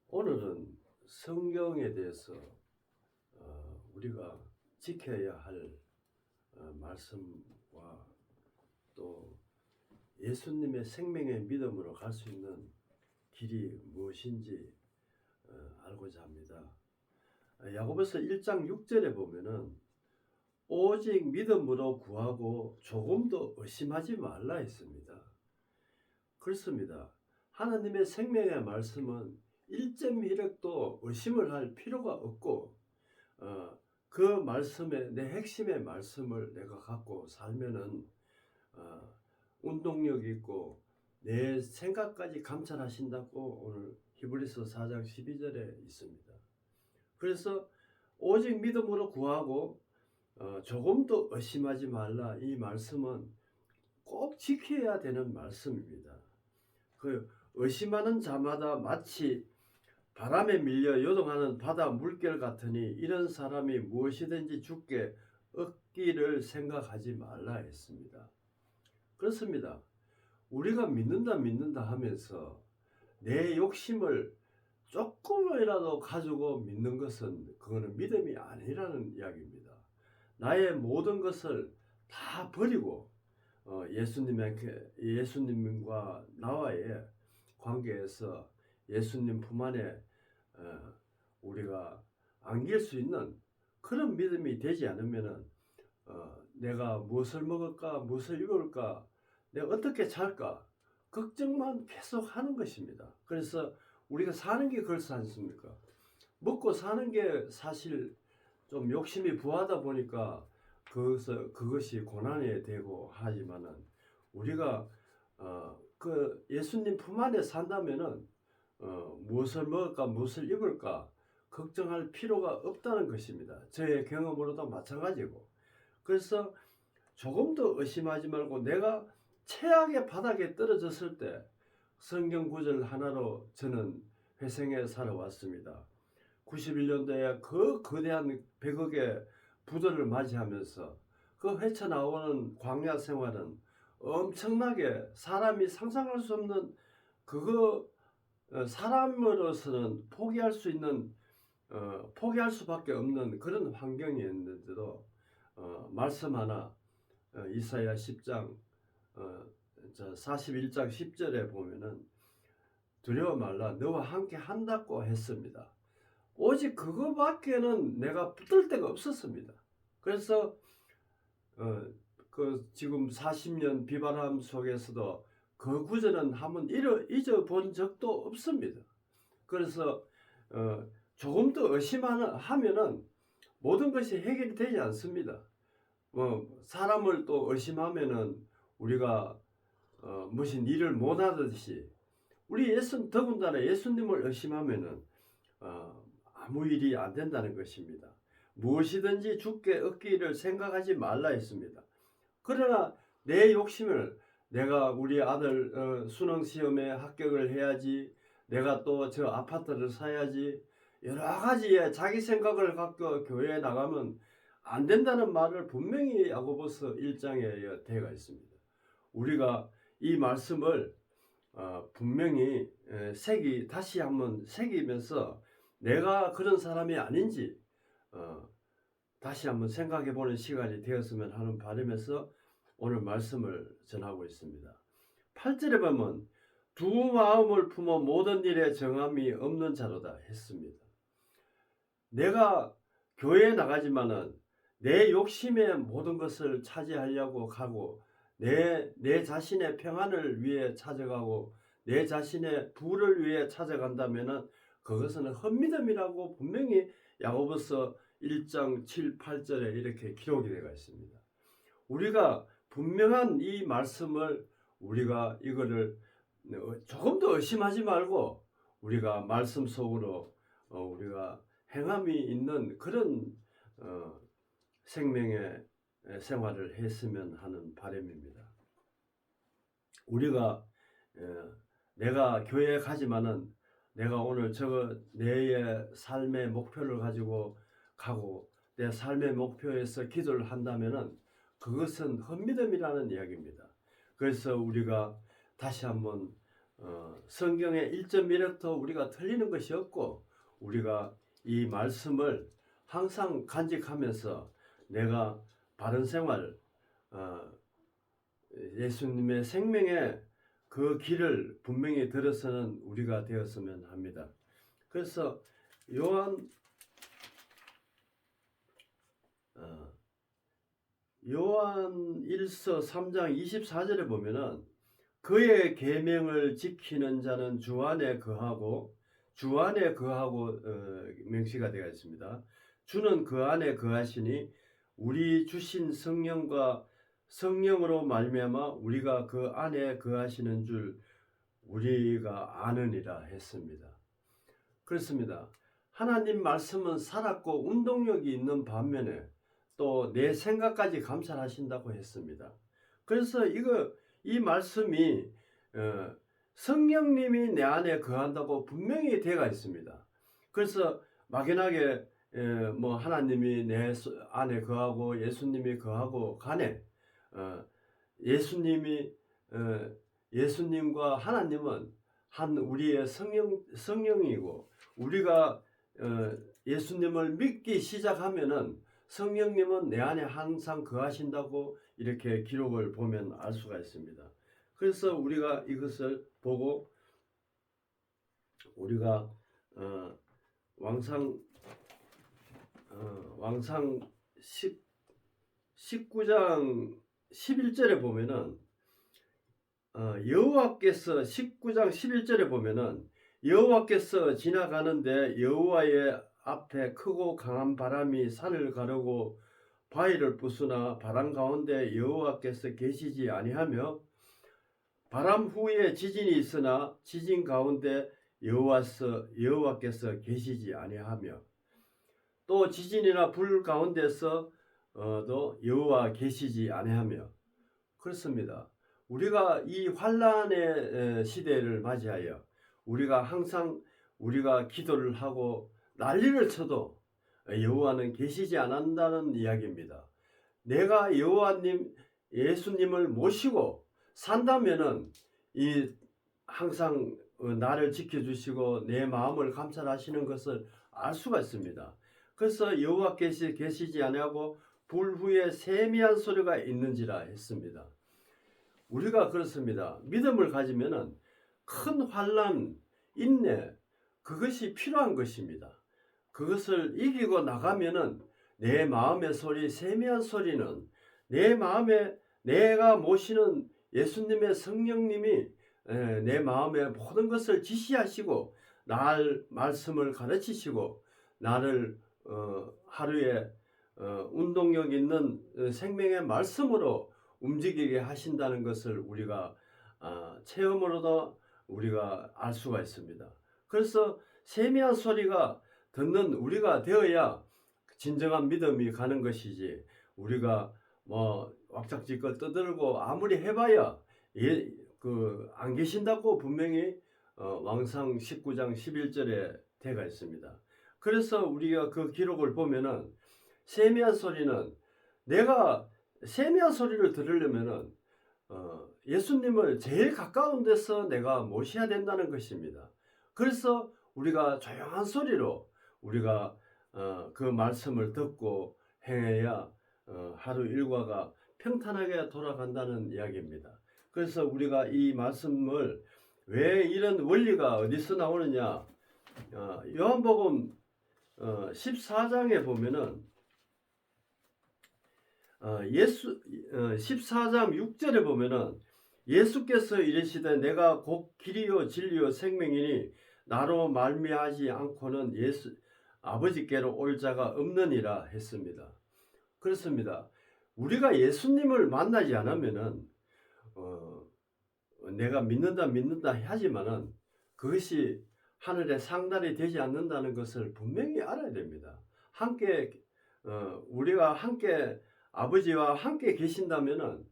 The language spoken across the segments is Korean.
오늘은 성경에 대해서 우리가 지켜야 할 말씀과 또 예수님의 생명의 믿음으로 갈 수 있는 길이 무엇인지 알고자 합니다. 야고보서 1장 6절에 보면은 오직 믿음으로 구하고 조금도 의심하지 말라 했습니다. 그렇습니다. 하나님의 생명의 말씀은 1.1획도 의심을 할 필요가 없고 그 말씀의 내 핵심의 말씀을 내가 갖고 살면은 운동력 있고 내 생각까지 감찰하신다고 오늘 히브리서 4장 12절에 있습니다. 그래서 오직 믿음으로 구하고 조금도 의심하지 말라, 이 말씀은 꼭 지켜야 되는 말씀입니다. 그 의심하는 자마다 마치 바람에 밀려 요동하는 바다 물결 같으니 이런 사람이 무엇이든지 죽게 얻기를 생각하지 말라 했습니다. 그렇습니다. 우리가 믿는다 하면서 내 욕심을 조금이라도 가지고 믿는 것은 그거는 믿음이 아니라는 이야기입니다. 나의 모든 것을 다 버리고 예수님과 나와의 관계에서 예수님 품 안에 우리가 안길 수 있는 그런 믿음이 되지 않으면은 내가 무엇을 먹을까, 무엇을 입을까, 내가 어떻게 살까 걱정만 계속 하는 것입니다. 그래서 우리가 사는 게 그렇지 않습니까? 먹고 사는 게 사실 좀 욕심이 부하다 보니까 그것이 고난이 되고 하지만은 우리가 그 예수님 품 안에 산다면은 무엇을 먹을까, 무엇을 입을까 걱정할 필요가 없다는 것입니다. 저의 경험으로도 마찬가지고. 그래서 조금도 의심하지 말고 내가 최악의 바닥에 떨어졌을 때 성경 구절 하나로 저는 회생해 살아왔습니다. 91년도에 그 거대한 100억의 부도를 맞이하면서 그 헤쳐나오는 광야 생활은 엄청나게 사람이 상상할 수 없는 그거 사람으로서는 포기할 수 있는 포기할 수밖에 없는 그런 환경이었는데도 말씀 하나 이사야 10장 41장 10절에 보면은 두려워 말라 너와 함께 한다고 했습니다. 오직 그거밖에는 내가 붙들 데가 없었습니다. 그래서 그 지금 40년 비바람 속에서도 그 구절은 한번 잊어본 적도 없습니다. 그래서 조금 더 의심하면은 모든 것이 해결이 되지 않습니다. 사람을 또 의심하면은 우리가 무슨 일을 못하듯이 우리 더군다나 예수님을 의심하면은 아무 일이 안 된다는 것입니다. 무엇이든지 죽게 얻기를 생각하지 말라 했습니다. 그러나 내 욕심을 내가 우리 아들 수능 시험에 합격을 해야지, 내가 또 저 아파트를 사야지, 여러 가지의 자기 생각을 갖고 교회에 나가면 안 된다는 말을 분명히 야고보서 1장에 되어 있습니다. 우리가 이 말씀을 분명히 다시 한번 새기면서 내가 그런 사람이 아닌지 다시 한번 생각해 보는 시간이 되었으면 하는 바람에서 오늘 말씀을 전하고 있습니다. 8절에 보면 두 마음을 품어 모든 일에 정함이 없는 자로다 했습니다. 내가 교회에 나가지만은 내 욕심의 모든 것을 차지하려고 가고 내 자신의 평안을 위해 찾아가고 내 자신의 부를 위해 찾아간다면은 그것은 헛믿음이라고 분명히 야고보서 1장 7, 8절에 이렇게 기록이 되어 있습니다. 우리가 분명한 이 말씀을 우리가 이거를 조금 더 의심하지 말고 우리가 말씀 속으로 우리가 행함이 있는 그런 생명의 생활을 했으면 하는 바람입니다. 우리가 내가 교회에 가지만은 내가 오늘 내의 삶의 목표를 가지고 가고 내 삶의 목표에서 기도를 한다면은 그것은 헛믿음이라는 이야기입니다. 그래서 우리가 다시 한번 성경의 1.1획도 우리가 틀리는 것이 없고 우리가 이 말씀을 항상 간직하면서 내가 바른 생활 예수님의 생명의 그 길을 분명히 들어서는 우리가 되었으면 합니다. 그래서 요한 1서 3장 24절에 보면은 그의 계명을 지키는 자는 주 안에 거하고 명시가 되어 있습니다. 주는 그 안에 거하시니 우리 주신 성령으로 말미암아 우리가 그 안에 거하시는 줄 우리가 아느니라 했습니다. 그렇습니다. 하나님 말씀은 살았고 운동력이 있는 반면에 또 내 생각까지 감찰하신다고 했습니다. 그래서 이 말씀이 성령님이 내 안에 거한다고 분명히 되어 있습니다. 그래서 막연하게 뭐 하나님이 내 안에 거하고 예수님이 거하고 간에 예수님과 하나님은 한 우리의 성령이고 우리가 예수님을 믿기 시작하면은 성령님은 내 안에 항상 거하신다고 이렇게 기록을 보면 알 수가 있습니다. 그래서 우리가 이것을 보고 우리가 왕상 19장 11절에 보면은 여호와께서 19장 11절에 보면은 여호와께서 지나가는데 여호와의 앞에 크고 강한 바람이 산을 가르고 바위를 부수나 바람 가운데 여호와께서 계시지 아니하며 바람 후에 지진이 있으나 지진 가운데 여호와께서 계시지 아니하며 또 지진이나 불 가운데서도 여호와 계시지 아니하며 그렇습니다. 우리가 이 환란의 시대를 맞이하여 우리가 항상 우리가 기도를 하고 난리를 쳐도 여호와는 계시지 않는다는 이야기입니다. 내가 예수님을 모시고 산다면은 항상 나를 지켜주시고 내 마음을 감찰하시는 것을 알 수가 있습니다. 그래서 여호와께서 계시지 아니하고 불 후에 세미한 소리가 있는지라 했습니다. 우리가 그렇습니다. 믿음을 가지면은 큰 환난, 인내 그것이 필요한 것입니다. 그것을 이기고 나가면은 내 마음의 소리, 세미한 소리는 내 마음에 내가 모시는 예수님의 성령님이 내 마음의 모든 것을 지시하시고 말씀을 가르치시고 나를 하루에 운동력 있는 생명의 말씀으로 움직이게 하신다는 것을 우리가 체험으로도 우리가 알 수가 있습니다. 그래서 세미한 소리가 듣는 우리가 되어야 진정한 믿음이 가는 것이지 우리가 뭐 왁작지껄 떠들고 아무리 해봐야 안 계신다고 분명히 왕상 19장 11절에 되어 있습니다. 그래서 우리가 그 기록을 보면은 세미한 소리는 내가 세미한 소리를 들으려면은 예수님을 제일 가까운 데서 내가 모셔야 된다는 것입니다. 그래서 우리가 조용한 소리로 우리가 그 말씀을 듣고 행해야 하루 일과가 평탄하게 돌아간다는 이야기입니다. 그래서 우리가 이 말씀을 왜 이런 원리가 어디서 나오느냐 요한복음 14장에 보면은 14장 6절에 보면은 예수께서 이르시되 내가 곧 길이요 진리요 생명이니 나로 말미하지 않고는 아버지께로 올 자가 없느니라 했습니다. 그렇습니다. 우리가 예수님을 만나지 않으면은 내가 믿는다 하지만은 그것이 하늘의 상달이 되지 않는다는 것을 분명히 알아야 됩니다. 우리가 함께 아버지와 함께 계신다면은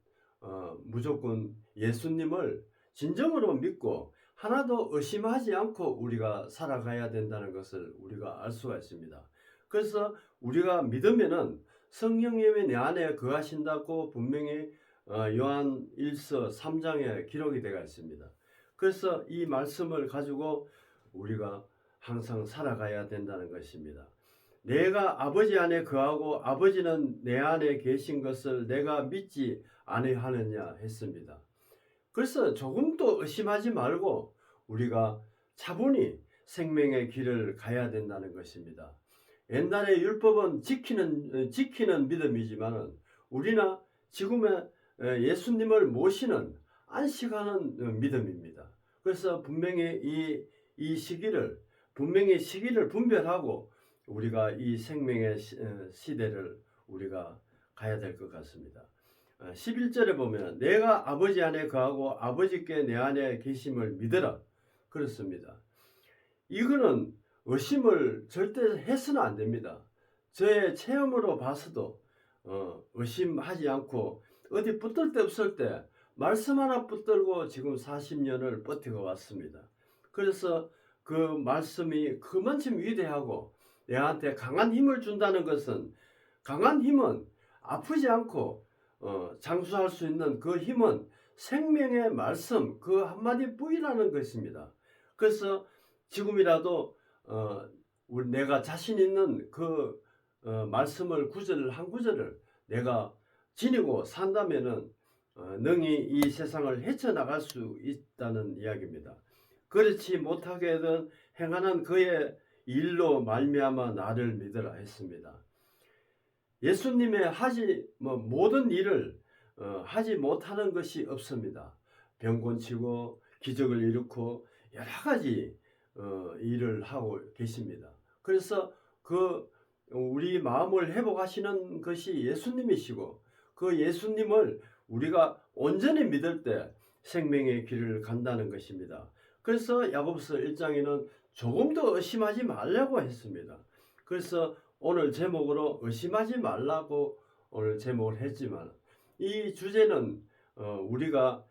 무조건 예수님을 진정으로 믿고 하나도 의심하지 않고 우리가 살아가야 된다는 것을 우리가 알 수가 있습니다. 그래서 우리가 믿으면은 성령님이 내 안에 거하신다고 분명히 요한 1서 3장에 기록이 되어 있습니다. 그래서 이 말씀을 가지고 우리가 항상 살아가야 된다는 것입니다. 내가 아버지 안에 거하고 아버지는 내 안에 계신 것을 내가 믿지 아니하느냐 했습니다. 그래서 조금도 의심하지 말고 우리가 차분히 생명의 길을 가야 된다는 것입니다. 옛날에 율법은 지키는 믿음이지만 우리는 지금의 예수님을 모시는 안식하는 믿음입니다. 그래서 분명히 이 시기를 분별하고 우리가 이 생명의 시대를 우리가 가야 될 것 같습니다. 11절에 보면 내가 아버지 안에 거하고 아버지께 내 안에 계심을 믿어라 그렇습니다. 이거는 의심을 절대 해서는 안 됩니다. 저의 체험으로 봐서도 의심하지 않고 어디 붙들 데 없을 때 말씀 하나 붙들고 지금 40년을 버티고 왔습니다. 그래서 그 말씀이 그만큼 위대하고 내한테 강한 힘을 준다는 것은, 강한 힘은 아프지 않고 장수할 수 있는 그 힘은 생명의 말씀 그 한마디 뿌이라는 것입니다. 그래서 지금이라도 내가 자신 있는 그 말씀을 구절을 한 구절을 내가 지니고 산다면은 능히 이 세상을 헤쳐나갈 수 있다는 이야기입니다. 그렇지 못하게든 행하는 그의 일로 말미암아 나를 믿으라 했습니다. 예수님의 모든 일을 하지 못하는 것이 없습니다. 병 고치고 기적을 일으키고 여러 가지 일을 하고 계십니다. 그래서 우리 마음을 회복하시는 것이 예수님이시고 그 예수님을 우리가 온전히 믿을 때 생명의 길을 간다는 것입니다. 그래서 야고보서 1장에는 조금도 의심하지 말라고 했습니다. 그래서 오늘 제목으로 의심하지 말라고 오늘 제목을 했지만 이 주제는 우리가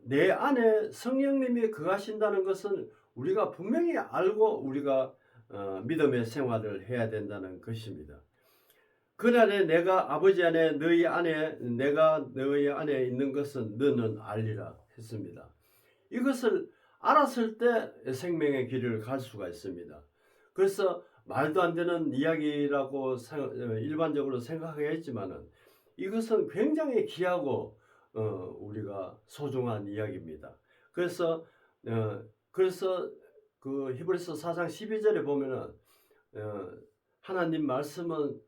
내 안에 성령님이 거하신다는 것은 우리가 분명히 알고 우리가 믿음의 생활을 해야 된다는 것입니다. 그날에 내가 아버지 안에 내가 너희 안에 있는 것은 너는 알리라 했습니다. 이것을 알았을 때 생명의 길을 갈 수가 있습니다. 그래서 말도 안 되는 이야기라고 일반적으로 생각하겠지만은 이것은 굉장히 귀하고 우리가 소중한 이야기입니다. 그래서 그 히브리서 4장 12절에 보면은 하나님 말씀은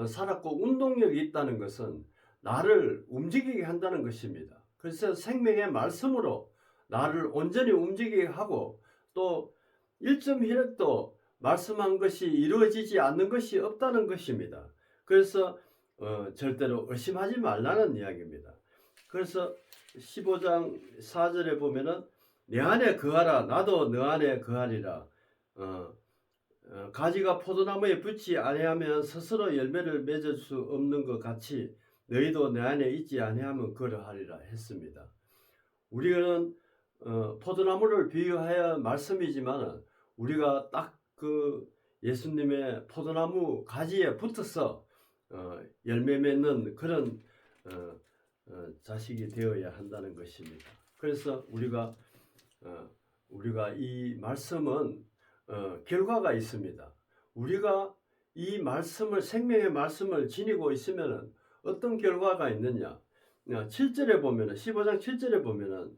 살았고 운동력이 있다는 것은 나를 움직이게 한다는 것입니다. 그래서 생명의 말씀으로 나를 온전히 움직이게 하고 또 1.1획도 말씀한 것이 이루어지지 않는 것이 없다는 것입니다. 그래서 절대로 의심하지 말라는 이야기입니다. 그래서 15장 4절에 보면은 내 안에 거하라 나도 너 안에 거하리라. 가지가 포도나무에 붙지 아니하면 스스로 열매를 맺을 수 없는 것 같이 너희도 내 안에 있지 아니하면 그러하리라 했습니다. 우리는 포도나무를 비유하여 말씀이지만 우리가 딱 그 예수님의 포도나무 가지에 붙어서 열매 맺는 그런 자식이 되어야 한다는 것입니다. 그래서 우리가 이 말씀은 결과가 있습니다. 우리가 이 말씀을 생명의 말씀을 지니고 있으면 어떤 결과가 있느냐? 7절에 보면은 15장 7절에 보면은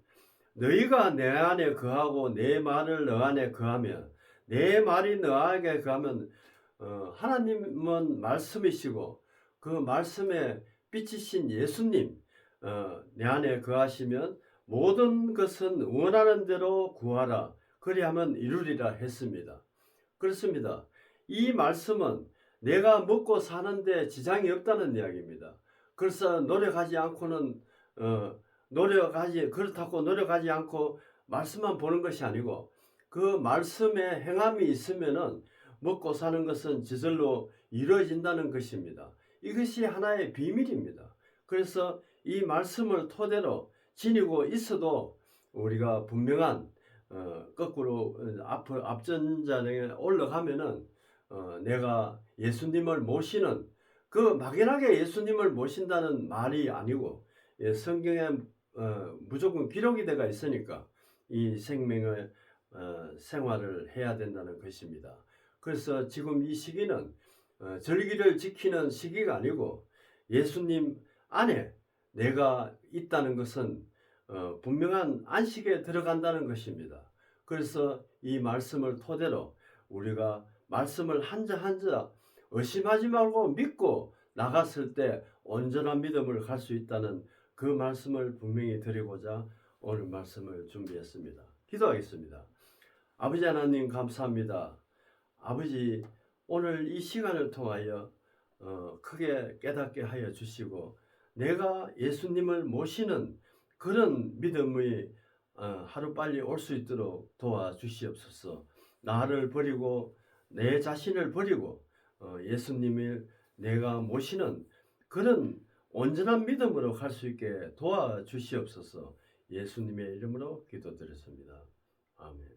너희가 내 안에 거하고 내 말을 너 안에 거하면 내 말이 너 안에 거하면 하나님은 말씀이시고 그 말씀에 빛이신 예수님 내 안에 거하시면 모든 것은 원하는 대로 구하라 그리하면 이루리라 했습니다. 그렇습니다. 이 말씀은 내가 먹고 사는데 지장이 없다는 이야기입니다. 그래서 노력하지 않고 말씀만 보는 것이 아니고 그 말씀에 행함이 있으면은 먹고 사는 것은 저절로 이루어진다는 것입니다. 이것이 하나의 비밀입니다. 그래서 이 말씀을 토대로 지니고 있어도 우리가 분명한 거꾸로 앞전자에 올라가면은 내가 예수님을 모시는 그 막연하게 예수님을 모신다는 말이 아니고 성경에 무조건 기록이 되어 있으니까 이 생명의 생활을 해야 된다는 것입니다. 그래서 지금 이 시기는 절기를 지키는 시기가 아니고 예수님 안에 내가 있다는 것은 분명한 안식에 들어간다는 것입니다. 그래서 이 말씀을 토대로 우리가 말씀을 한자 한자 의심하지 말고 믿고 나갔을 때 온전한 믿음을 갈 수 있다는 그 말씀을 분명히 드리고자 오늘 말씀을 준비했습니다. 기도하겠습니다. 아버지 하나님 감사합니다. 아버지 오늘 이 시간을 통하여 크게 깨닫게 하여 주시고 내가 예수님을 모시는 그런 믿음이 하루빨리 올 수 있도록 도와주시옵소서. 나를 버리고 내 자신을 버리고 예수님을 내가 모시는 그런 온전한 믿음으로 갈 수 있게 도와주시옵소서. 예수님의 이름으로 기도드렸습니다. 아멘.